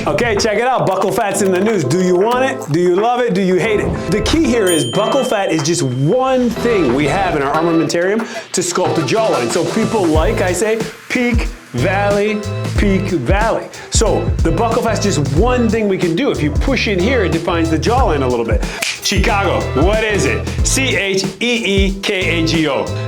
Okay, check it out. Buccal fat's in the news. Do you want it? Do you love it? Do you hate it? The key here is buccal fat is just one thing we have in our armamentarium to sculpt the jawline. So people like, I say, peak, valley, peak, valley. So the buccal fat's just one thing we can do. If you push in here, it defines the jawline a little bit. Cheekago, what is it? Cheekago.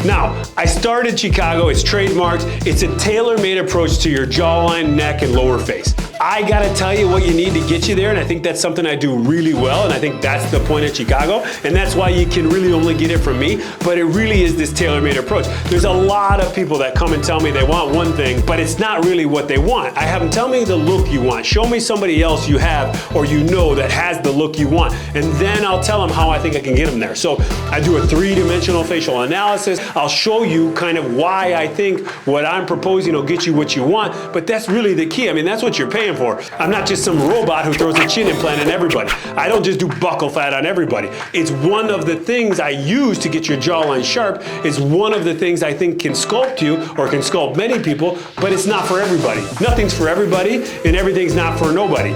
Now, I started Cheekago, it's trademarked. It's a tailor-made approach to your jawline, neck, and lower face. I gotta tell you what you need to get you there, and I think that's something I do really well, and I think that's the point of Cheekago, and that's why you can really only get it from me, but it really is this tailor-made approach. There's a lot of people that come and tell me they want one thing, but it's not really what they want. I have them tell me the look you want. Show me somebody else you have or you know that has the look you want, and then I'll tell them how I think I can get them there. So I do a three-dimensional facial analysis. I'll show you kind of why I think what I'm proposing will get you what you want, but that's really the key. I mean, that's what you're paying for. I'm not just some robot who throws a chin implant in everybody. I don't just do buccal fat on everybody. It's one of the things I use to get your jawline sharp. It's one of the things I think can sculpt you or can sculpt many people, but it's not for everybody. Nothing's for everybody and everything's not for nobody.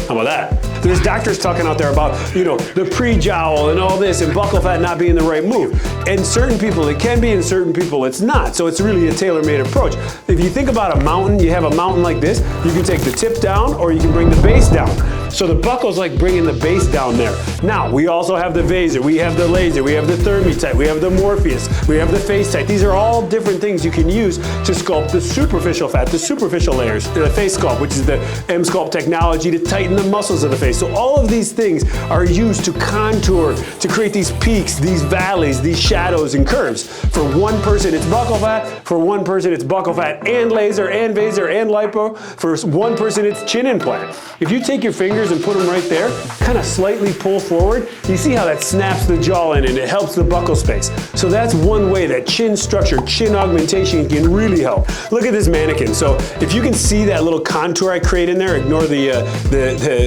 How about that? There's doctors talking out there about, the pre-jowl and all this and buccal fat not being the right move. And certain people it can be and certain people it's not. So it's really a tailor-made approach. If you think about a mountain, you have a mountain like this, you can take the tip down or you can bring the base down. So the buccal's like bringing the base down there. Now, we also have the Vaser, we have the laser, we have the Thermi-Tite, we have the Morpheus, we have the Face-Tite. These are all different things you can use to sculpt the superficial fat, the superficial layers. The face sculpt, which is the M-Sculpt technology to tighten the muscles of the face. So all of these things are used to contour, to create these peaks, these valleys, these shadows and curves. For one person, it's buccal fat. For one person, it's buccal fat and laser and Vaser and lipo. For one person, it's chin implant. If you take your fingers and put them right there, kind of slightly pull forward, you see how that snaps the jawline and it helps the buccal space. So that's one way that chin structure, chin augmentation can really help. Look at this mannequin. So if you can see that little contour I create in there, ignore the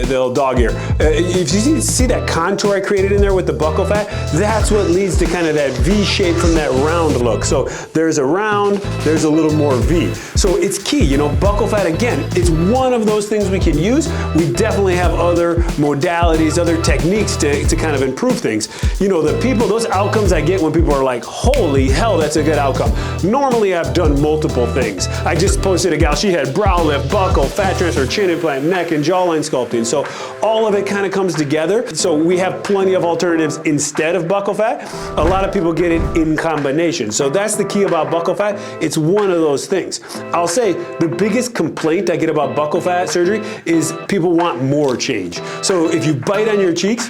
little dog ear. If you see that contour I created in there with the buccal fat, that's what leads to kind of that V shape from that round look. So there's a round, there's a little more V. So it's key, buccal fat, again, it's one of those things we can use. We definitely have other modalities, other techniques to kind of improve things. The people, those outcomes I get when people are like, holy hell, that's a good outcome. Normally I've done multiple things. I just posted a gal, she had brow lift, buccal, fat transfer, chin implant, neck and jawline sculpting. So all of it kind of comes together. So we have plenty of alternatives instead of buccal fat. A lot of people get it in combination. So that's the key about buccal fat. It's one of those things. I'll say the biggest complaint I get about buccal fat surgery is people want more change. So if you bite on your cheeks,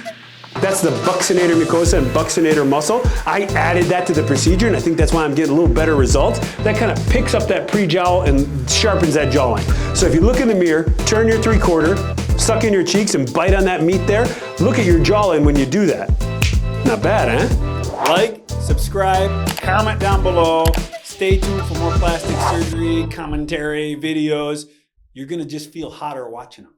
that's the buccinator mucosa and buccinator muscle. I added that to the procedure, and I think that's why I'm getting a little better results. That kind of picks up that pre-jowl and sharpens that jawline. So if you look in the mirror, turn your 3/4, suck in your cheeks and bite on that meat there, look at your jawline when you do that. Not bad, huh? Like, subscribe, comment down below. Stay tuned for more plastic surgery, commentary, videos. You're gonna just feel hotter watching them.